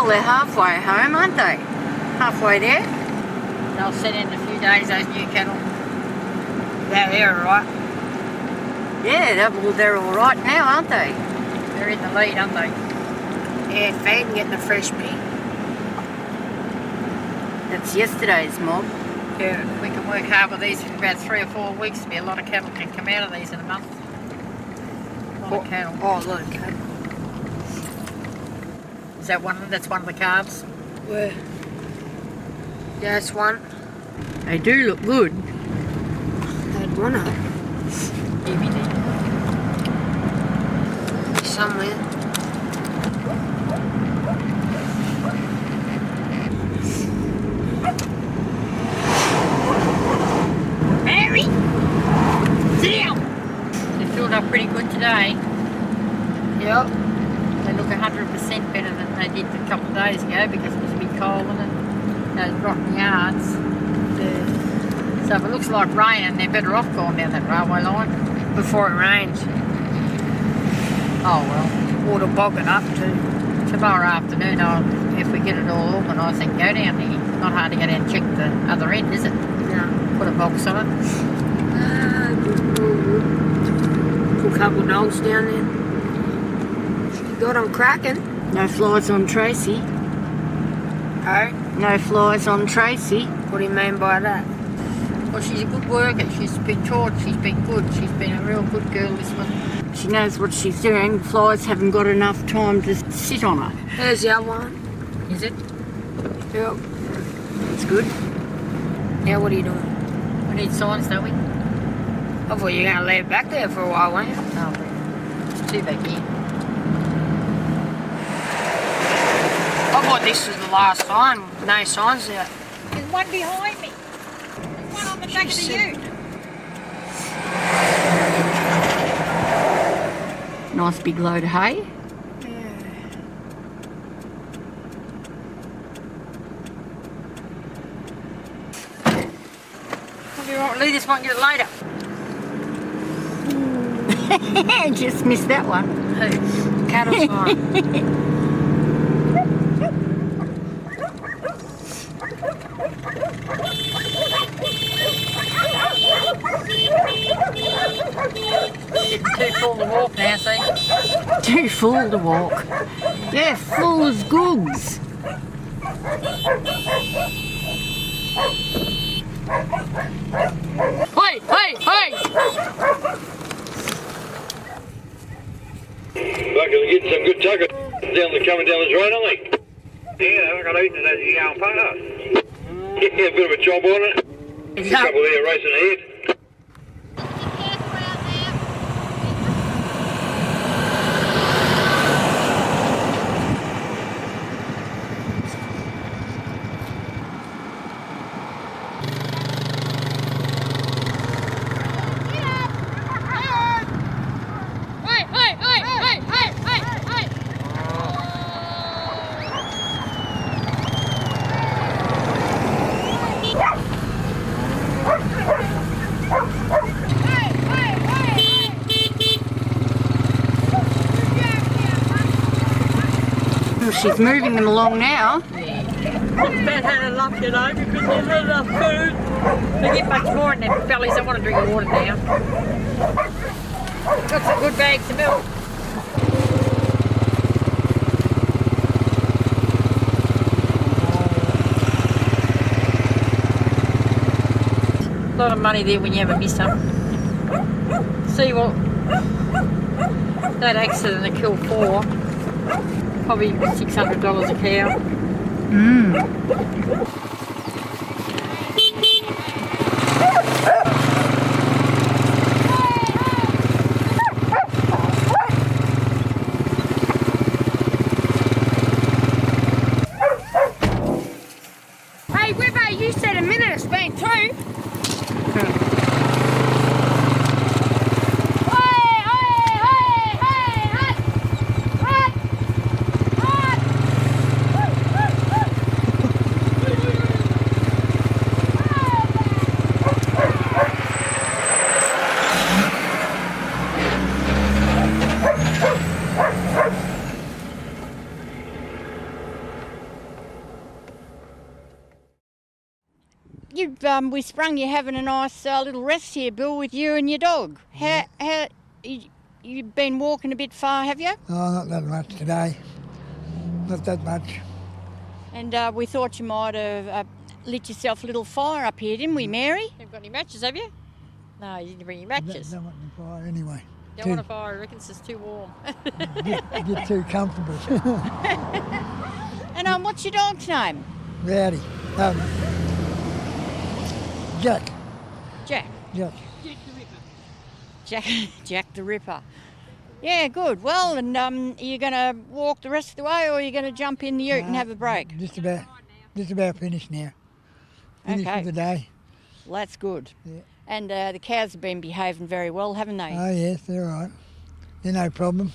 Well, they're halfway home, aren't they? Halfway there. They'll set in a few days, those new cattle. They're all right. Yeah, they're all right now, aren't they? They're in the lead, aren't they? Yeah, feeding, getting the fresh meat. That's yesterday's mob. Yeah, we can work hard with these for about 3 or 4 weeks. There'll be a lot of cattle can come out of these in a month. A lot of cattle. Oh, a lot of cattle. Is that one? That's one of the calves. Where? Yeah, that's one. They do look good. They'd want to. DVD. Somewhere. Mary! Sit down! They filled up pretty good today. Yep. They look 100% better than they did a couple of days ago because it was a bit cold and those rotten yards. So if it looks like rain, they're better off going down that railway line. Before it rains. Oh well. Water bogging up too. Tomorrow afternoon, if we get it all organised, and go down there. Not hard to go down and check the other end, is it? No. Put a box on it. Put a couple of dogs down there. You got them cracking. No flies on Tracy. Oh? No flies on Tracy. What do you mean by that? Well, she's a good worker. She's been taught. She's been good. She's been a real good girl, this one. She knows what she's doing. Flies haven't got enough time to sit on her. There's the other one. Is it? Yep. It's good. Now what are you doing? We need signs, don't we? I thought you were going to leave it back there for a while, weren't you? No, it's too back here. I thought this was the last sign. No signs there. There's one behind me. There's one on the back of the ute. Nice big load of hay. What do you want? Leave this one, get it later. Just missed that one. Who? Cattle sign. Getting too full to walk now, see? Too full to walk. They're full as goods. Hey, hey, hey! Buckers are getting some good tucker coming down this road, aren't they? Yeah, I got out to that young past. Yeah, a bit of a job on it. A couple there racing ahead. Well, she's moving them along now. They've had enough, you know, because they've had enough food. They get much more in their bellies. They want to drink water now. Got some good bags of milk. A lot of money there when you have a miss up. See what that accident that killed 4, probably $600 a cow. Hey, Wibbo, you said a minute, it's been 2. we sprung you having a nice little rest here, Bill, with you and your dog. How you've been walking a bit far, have you? Oh, not that much today. Not that much. And we thought you might have lit yourself a little fire up here, didn't we, Mary? Haven't got any matches, have you? No, you didn't bring any matches. Don't want any fire anyway. Don't want a fire, I reckon it's just too warm. Get too comfortable. And what's your dog's name? Rowdy. Jack. Jack. Jack. Jack the Ripper. Yeah, good. Well, and are you going to walk the rest of the way, or are you going to jump in the ute and have a break? Just about finished now. Finished Okay. for the day. Well, that's good. Yeah. And the cows have been behaving very well, haven't they? Oh yes, they're all right. They're no problem.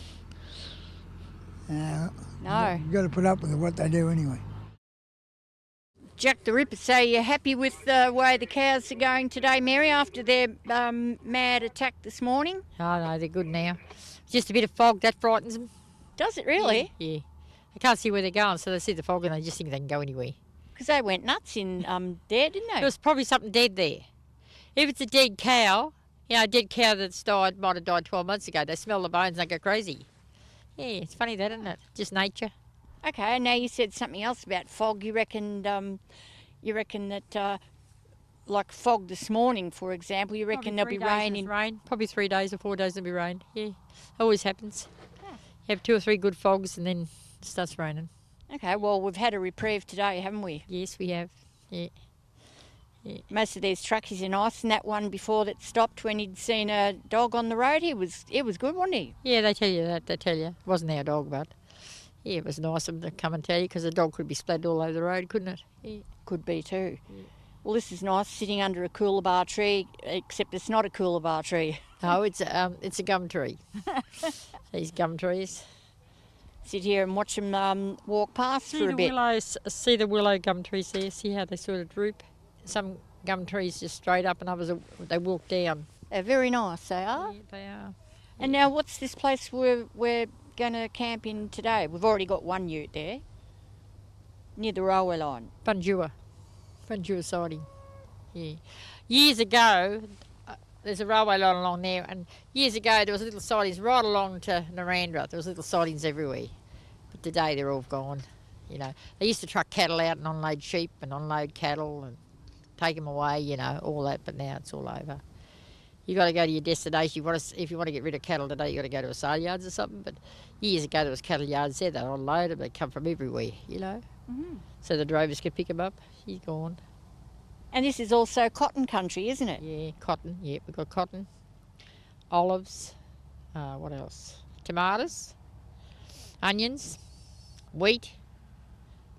No. You've got to put up with what they do anyway. Jack the Ripper, so you're happy with the way the cows are going today, Mary, after their mad attack this morning? Oh no, they're good now. Just a bit of fog, that frightens them. Does it really? Yeah. They can't see where they're going, so they see the fog and they just think they can go anywhere. Because they went nuts in there, didn't they? There was probably something dead there. If it's a dead cow, a dead cow that's died, might have died 12 months ago, they smell the bones and they go crazy. Yeah, it's funny that, isn't it? Just nature. Okay, now you said something else about fog. You reckon that, like fog this morning, for example, you reckon there'll be rain in... Rain. Probably 3 days or 4 days there'll be rain. Yeah, always happens. You have 2 or 3 good fogs and then it starts raining. Okay, well, we've had a reprieve today, haven't we? Yes, we have. Yeah. Most of these truckies are nice, and that one before that stopped when he'd seen a dog on the road, it was good, wasn't he? Yeah, they tell you that. They tell you. It wasn't our dog, but yeah, it was nice of them to come and tell you because the dog could be splattered all over the road, couldn't it? Yeah. Could be too. Yeah. Well, this is nice, sitting under a coolabah tree, except it's not a coolabah tree. No, it's a gum tree. These gum trees. Sit here and watch them walk past for a bit. See the willow gum trees there. See how they sort of droop. Some gum trees just straight up and others they walk down. They're very nice, they are. Yeah, they are. And now what's this place we're going to camp in today? We've already got one ute there, near the railway line. Bundure Siding. Yeah. Years ago, there's a railway line along there, and years ago there was little sidings right along to Narandra. There was little sidings everywhere. But today they're all gone. You know, they used to truck cattle out and unload sheep and unload cattle and take them away, all that, but now it's all over. You got to go to your destination. If you want to get rid of cattle today, you got to go to a sale yards or something. But years ago, there was cattle yards there. They were unloaded. They come from everywhere, Mm-hmm. So the drovers could pick them up. He's gone. And this is also cotton country, isn't it? Yeah, cotton. Yeah, we've got cotton, olives. What else? Tomatoes, onions, wheat,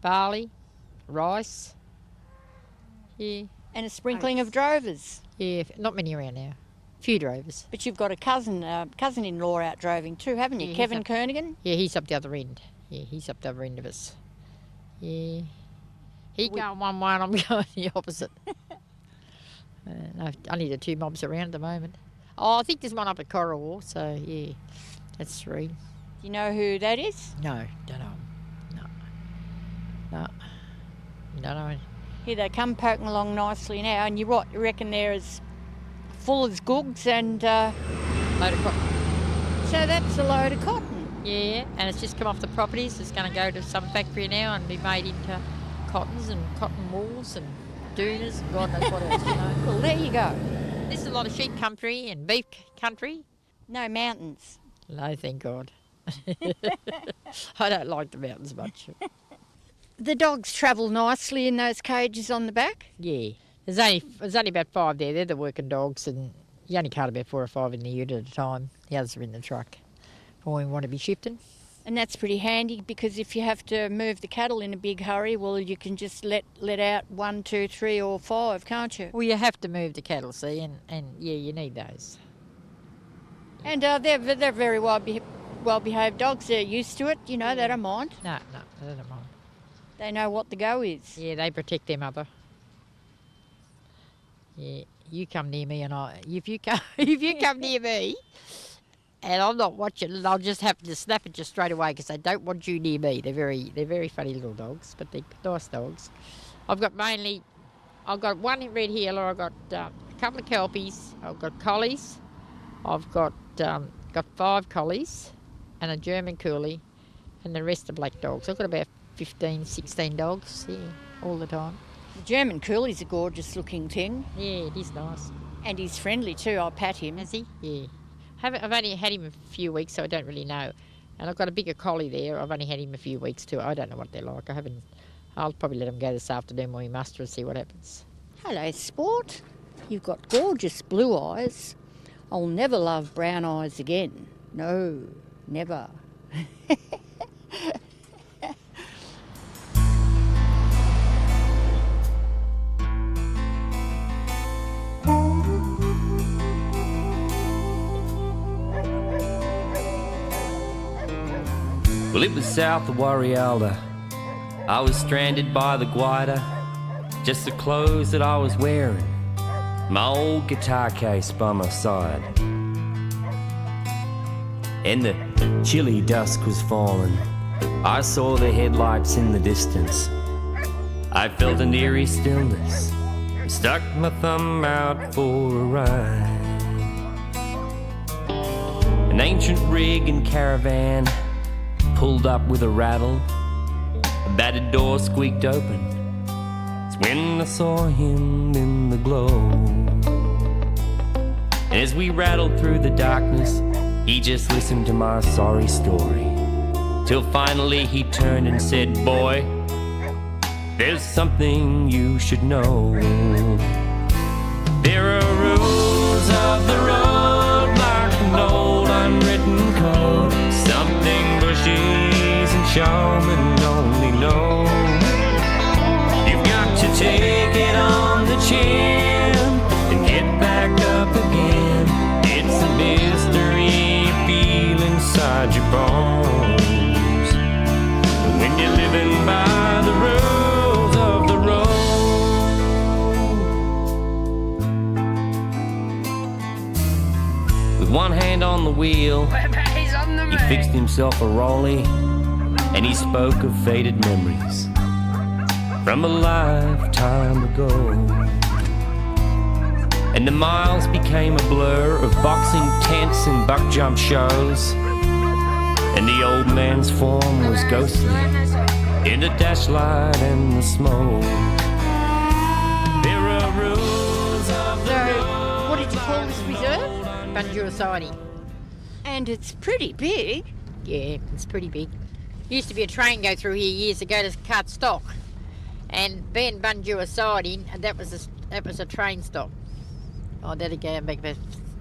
barley, rice. Yeah. And a sprinkling of drovers. Yeah, not many around now. Few drovers. But you've got a cousin-in-law out droving too, haven't you? Yeah, Kevin Kernaghan? Yeah, he's up the other end. Yeah, he's up the other end of us. Yeah. He's going one way and I'm going the opposite. No, only the 2 mobs around at the moment. Oh, I think there's one up at Thurrowa, so yeah, that's 3. Do you know who that is? No, don't know. No. Don't know. Here they come poking along nicely now, and you're right, you reckon they're as full as googs and... Load of cotton. So that's a load of cotton. Yeah, and it's just come off the properties. It's going to go to some factory now and be made into cottons and cotton wools and doonas and God knows what else, Well, there you go. This is a lot of sheep country and beef country. No mountains. No, thank God. I don't like the mountains much. The dogs travel nicely in those cages on the back? Yeah. There's only about 5 there. They're the working dogs, and you only can't about 4 or 5 in the ute at a time. The others are in the truck for when we want to be shifting. And that's pretty handy, because if you have to move the cattle in a big hurry, well, you can just let out 1, 2, 3 or 5, can't you? Well, you have to move the cattle, see, and yeah, you need those. And they're very well-behaved dogs. They're used to it, they don't mind. No, they don't mind. They know what the go is. Yeah, they protect their mother. Yeah, you come near me, and if you come near me, and I'm not watching, I'll just have to snap at you straight away because they don't want you near me. They're very funny little dogs, but they're nice dogs. I've got I've got one red heeler, I've got a couple of kelpies, I've got collies, I've got 5 collies and a German coolie, and the rest are black dogs. I've got about 15, 16 dogs, yeah, all the time. The German coolie's a gorgeous looking thing. Yeah, it is nice. And he's friendly too, I'll pat him. Has he? Yeah. I've only had him a few weeks, so I don't really know. And I've got a bigger collie there. I've only had him a few weeks too. I don't know what they're like. I'll probably let him go this afternoon when we muster and see what happens. Hello, Sport. You've got gorgeous blue eyes. I'll never love brown eyes again. No, never. Well, it was south of Warrialda. I was stranded by the Guida, just the clothes that I was wearing, my old guitar case by my side. And the chilly dusk was falling. I saw the headlights in the distance. I felt an eerie stillness, stuck my thumb out for a ride. An ancient rig and caravan pulled up with a rattle. A battered door squeaked open. It's when I saw him in the glow. And as we rattled through the darkness, he just listened to my sorry story, till finally he turned and said, "Boy, there's something you should know. There are rules of the road like an old unwritten code, something bushies and showmen only know. You've got to take it on the chin and get back up again. It's a mystery you feel inside your bones when you're living by the rules of the road." With one hand on the wheel, he fixed himself a rollie, and he spoke of faded memories from a lifetime ago. And the miles became a blur of boxing tents and buck jump shows, and the old man's form was ghostly in the dashlight and the smoke. There are rules of the road. What did you call this reserve? Bundure Siding. And it's pretty big. Yeah, it's pretty big. Used to be a train go through here years ago to cut stock, and being Bundure Siding, that was a train stop. Oh, that'd go back about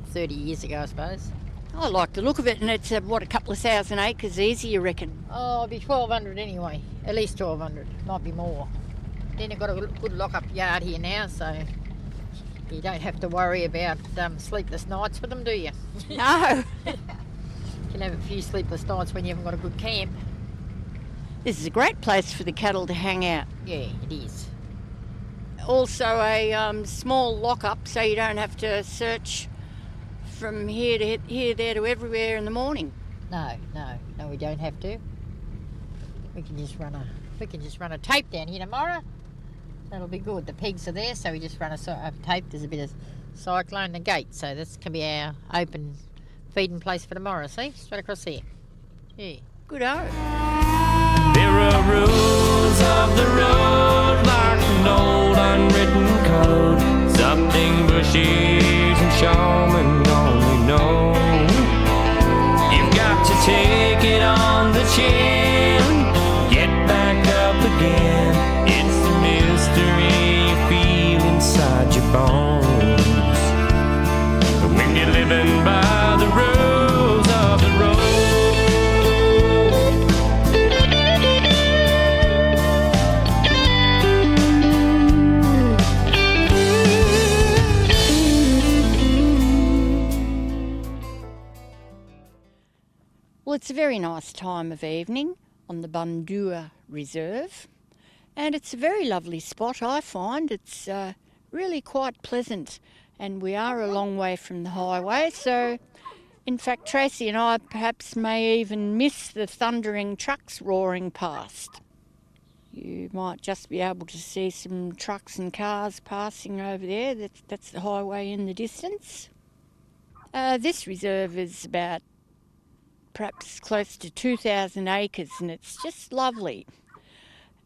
30 years ago, I suppose. I like the look of it, and it's a couple of thousand acres easy, you reckon? Oh, it'd be 1,200 anyway, at least 1,200, might be more. Then you've got a good lock-up yard here now, so you don't have to worry about sleepless nights for them, do you? No. You can have a few sleepless nights when you haven't got a good camp. This is a great place for the cattle to hang out. Yeah, it is. Also a small lock-up, so you don't have to search from here to here, there to everywhere in the morning. No, we don't have to. We can just run a tape down here tomorrow. That'll be good. The pegs are there, so we just run a tape. There's a bit of cyclone in the gate, so this can be our open feeding place for tomorrow. See, straight across here. Yeah. Good-o. There are rules of the road like an old unwritten code, something bushies and showmen only know. You've got to take it on the chin, get back up again. It's a mystery you feel inside your bones when you're living by the rules of the road. Well, it's a very nice time of evening on the Bundure Reserve, and it's a very lovely spot, I find. It's really quite pleasant, and we are a long way from the highway, so in fact Tracy and I perhaps may even miss the thundering trucks roaring past. You might just be able to see some trucks and cars passing over there. That's the highway in the distance. This reserve is about perhaps close to 2,000 acres, and it's just lovely.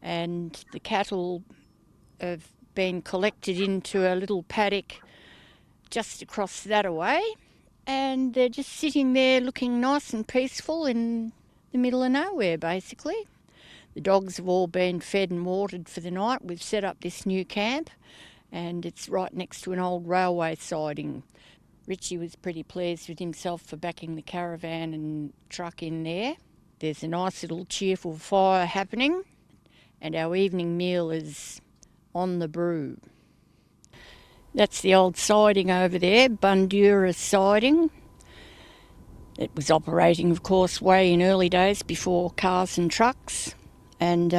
And the cattle have been collected into a little paddock just across that away, and they're just sitting there looking nice and peaceful in the middle of nowhere, basically. The dogs have all been fed and watered for the night. We've set up this new camp, and it's right next to an old railway siding. Richie was pretty pleased with himself for backing the caravan and truck in there. There's a nice little cheerful fire happening, and our evening meal is on the brew. That's the old siding over there, Bundure Siding. It was operating, of course, way in early days before cars and trucks, and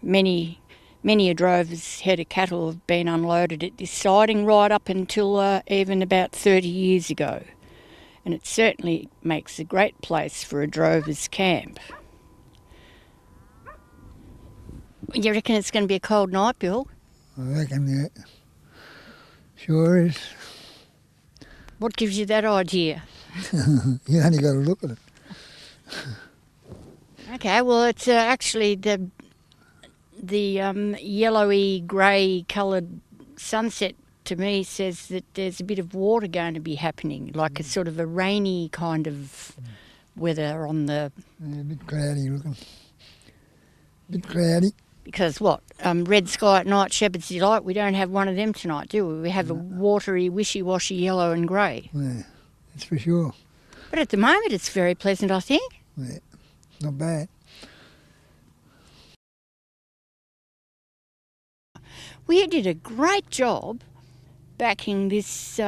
many a drover's head of cattle have been unloaded at this siding right up until even about 30 years ago. And it certainly makes a great place for a drover's camp. You reckon it's going to be a cold night, Bill? I reckon, yeah. Sure is. What gives you that idea? You only got to look at it. Okay, well, it's actually the yellowy grey coloured sunset to me says that there's a bit of water going to be happening, like a sort of a rainy kind of weather on the... Yeah, a bit cloudy looking. Bit cloudy. Because what? Red sky at night, shepherd's delight, we don't have one of them tonight, do we? We have a watery, wishy-washy yellow and grey. Yeah, that's for sure. But at the moment it's very pleasant, I think. Yeah, not bad. We did a great job backing this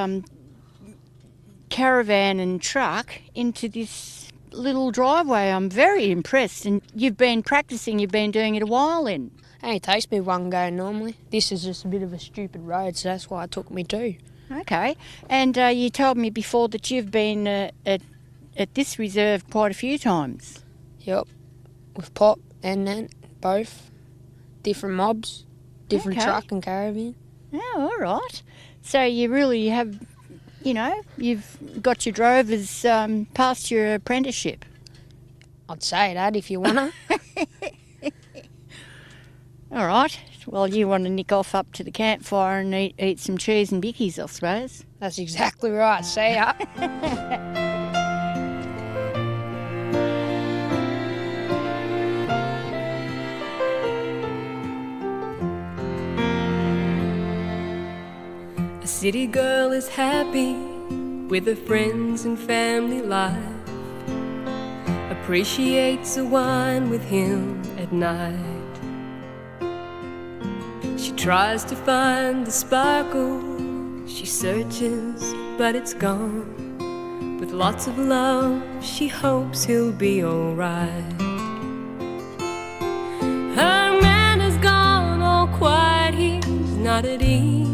caravan and truck into this little driveway. I'm very impressed. And you've been practising, you've been doing it a while then. Hey, it takes me one go normally. This is just a bit of a stupid road, so that's why it took me two. Okay. And you told me before that you've been at this reserve quite a few times. Yep, with Pop and Nan, both. Different mobs, different truck and caravan. Oh, all right. So you really have, you've got your drovers past your apprenticeship. I'd say that if you want to. All right. Well, you want to nick off up to the campfire and eat some cheese and bickies, I suppose. That's exactly right. See ya. A city girl is happy with her friends and family life, appreciates a wine with him at night. She tries to find the sparkle, she searches, but it's gone. With lots of love, she hopes he'll be alright. Her man is gone, all quiet, he's not at ease.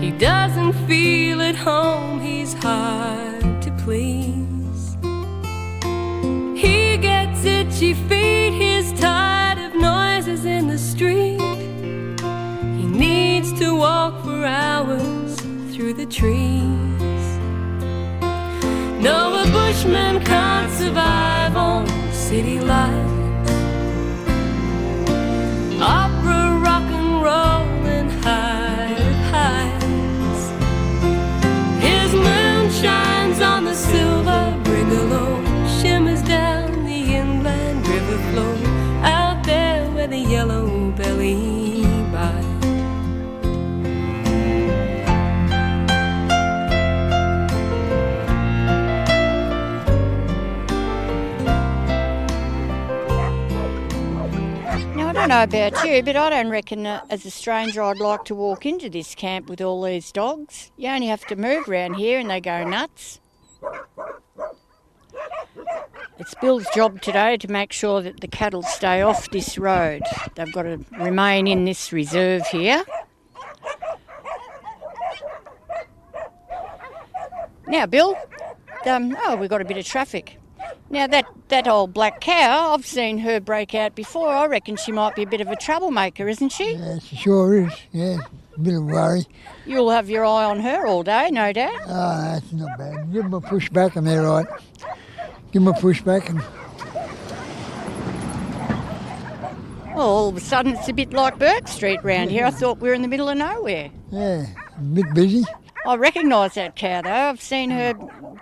He doesn't feel at home, he's hard to please. He gets itchy feet, he's tired of noises in the street. He needs to walk for hours through the trees. No, a bushman can't survive on city life. Opera, rock and roll and high highs. His moon shines on the silver brigalow, shimmers down the inland river flow, out there where the yellow belly bites. I don't know about you, but I don't reckon as a stranger I'd like to walk into this camp with all these dogs. You only have to move around here and they go nuts. It's Bill's job today to make sure that the cattle stay off this road. They've got to remain in this reserve here. Now, Bill, we've got a bit of traffic. Now that old black cow, I've seen her break out before. I reckon she might be a bit of a troublemaker, isn't she? Yeah, she sure is, yeah. A bit of worry. You'll have your eye on her all day, no doubt. Oh, that's not bad. Give them a push back and they're right. Give them a push back and... Well, all of a sudden it's a bit like Burke Street round here. I thought we were in the middle of nowhere. Yeah, a bit busy. I recognise that cow though. I've seen her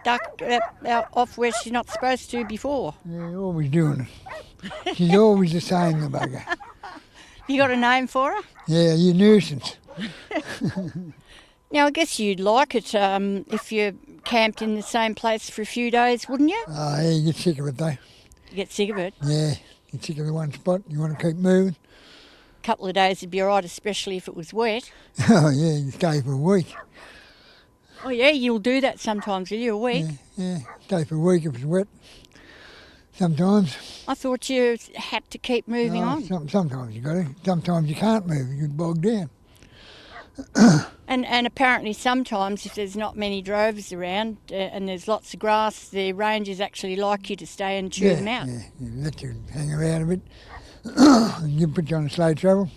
duck out off where she's not supposed to before. Yeah, always doing it. She's always the same, the bugger. You got a name for her? Yeah, you nuisance. Now, I guess you'd like it if you camped in the same place for a few days, wouldn't you? Oh, yeah, you get sick of it though. You get sick of it. Yeah, get sick of the one spot. You want to keep moving. A couple of days would be all right, especially if it was wet. Oh, yeah, you stay for a week. Oh, yeah, you'll do that sometimes, will you, a week? Yeah, stay for a week if it's wet. Sometimes. I thought you had to keep moving on. Sometimes you got to. Sometimes you can't move. You get bogged down. And apparently sometimes if there's not many drovers around and there's lots of grass, the rangers actually like you to stay and chew them out. Yeah, you let you hang around a bit. You put you on a slow travel.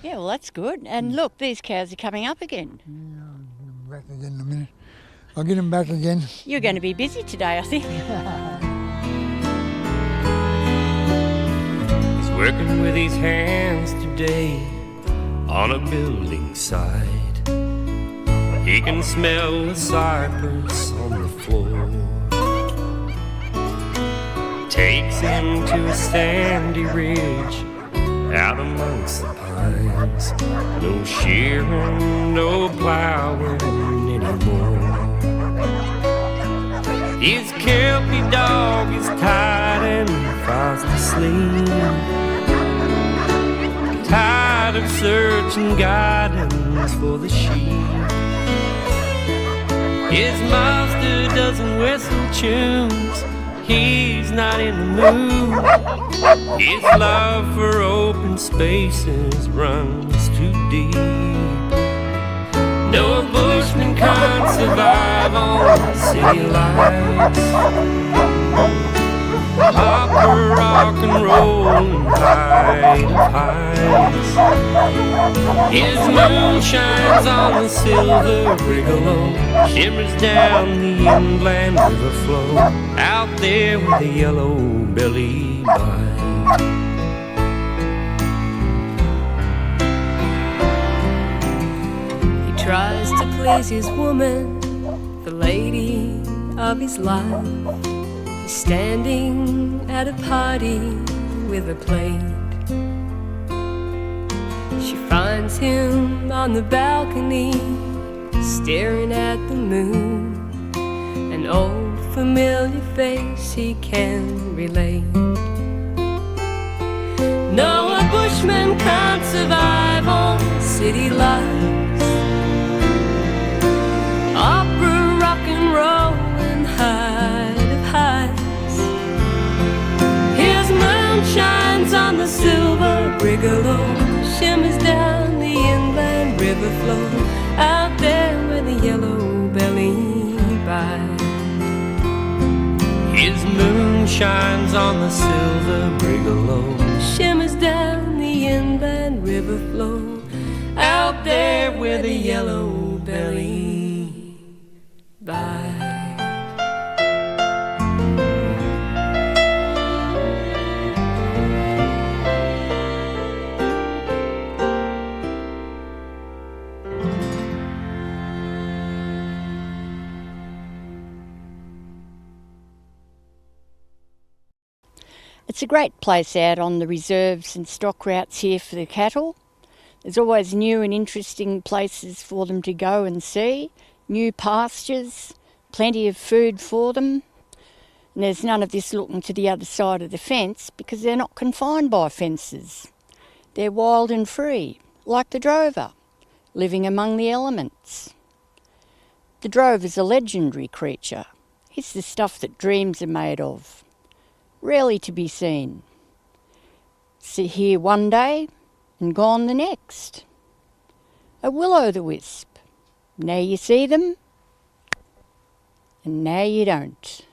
Yeah, well, that's good. And look, these cows are coming up again. Yeah, I'll get them back again in a minute. I'll get them back again. You're going to be busy today, I think. He's working with his hands today on a building site. He can smell the cypress on the floor. Takes him to a sandy ridge out amongst the pines. No shearing, no plowing anymore. His kelpie dog is tired and fast asleep, tired of searching guidance for the sheep. His master doesn't whistle tunes, he's not in the mood. His love for open spaces runs too deep. No bushman can't survive on city lights. Opera, rock and roll, and height of heights. His moon shines on the silver brigalow, shimmers down the inland river flow, out there with the yellow belly bite. He tries to please his woman, the lady of his life. He's standing at a party with a plate. She finds him on the balcony, staring at the moon. An old familiar face he can relate. No, a bushman can't survive on city lights. Opera, rock and roll, and height of heights. His moon shines on the silver brigalow, shimmers down the inland river flow, out there where the yellow belly bites. His moon shines on the silver brigalow, shimmers down the inland river flow, out there where the yellow belly bites. It's a great place out on the reserves and stock routes here for the cattle. There's always new and interesting places for them to go and see, new pastures, plenty of food for them. And there's none of this looking to the other side of the fence because they're not confined by fences. They're wild and free, like the drover, living among the elements. The drover's a legendary creature. He's the stuff that dreams are made of. Rarely to be seen. See here one day and gone the next. A will-o'-the-wisp. Now you see them and now you don't.